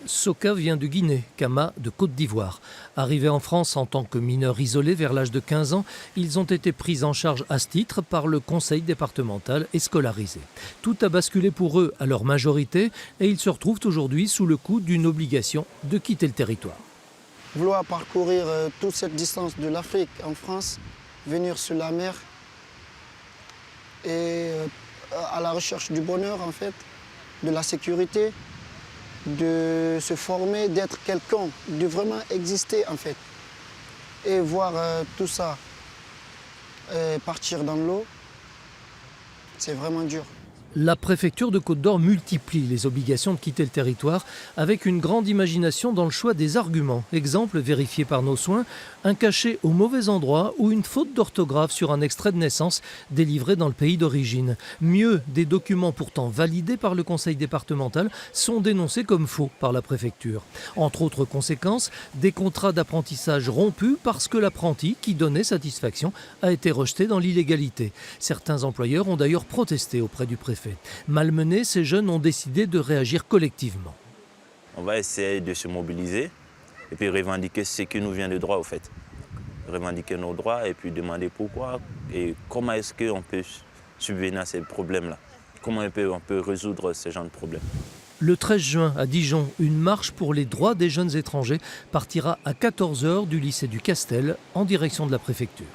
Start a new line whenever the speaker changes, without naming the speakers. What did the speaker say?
Soka vient de Guinée, Kama de Côte d'Ivoire. Arrivés en France en tant que mineurs isolés vers l'âge de 15 ans, ils ont été pris en charge à ce titre par le conseil départemental et scolarisés. Tout a basculé pour eux à leur majorité et ils se retrouvent aujourd'hui sous le coup d'une obligation de quitter le territoire.
Vouloir parcourir toute cette distance de l'Afrique en France, venir sur la mer et à la recherche du bonheur en fait, de la sécurité, de se former, d'être quelqu'un, de vraiment exister en fait. Et voir tout ça partir dans l'eau, c'est vraiment dur.
La préfecture de Côte-d'Or multiplie les obligations de quitter le territoire avec une grande imagination dans le choix des arguments. Exemple vérifié par nos soins, un cachet au mauvais endroit ou une faute d'orthographe sur un extrait de naissance délivré dans le pays d'origine. Mieux, des documents pourtant validés par le conseil départemental sont dénoncés comme faux par la préfecture. Entre autres conséquences, des contrats d'apprentissage rompus parce que l'apprenti qui donnait satisfaction a été rejeté dans l'illégalité. Certains employeurs ont d'ailleurs protesté auprès du préfet. Malmenés, ces jeunes ont décidé de réagir collectivement.
On va essayer de se mobiliser et puis revendiquer ce qui nous vient de droit au fait. Revendiquer nos droits et puis demander pourquoi et comment est-ce qu'on peut subvenir à ces problèmes-là. Comment on peut résoudre ce genre de problèmes.
Le 13 juin à Dijon, une marche pour les droits des jeunes étrangers partira à 14 h du lycée du Castel en direction de la préfecture.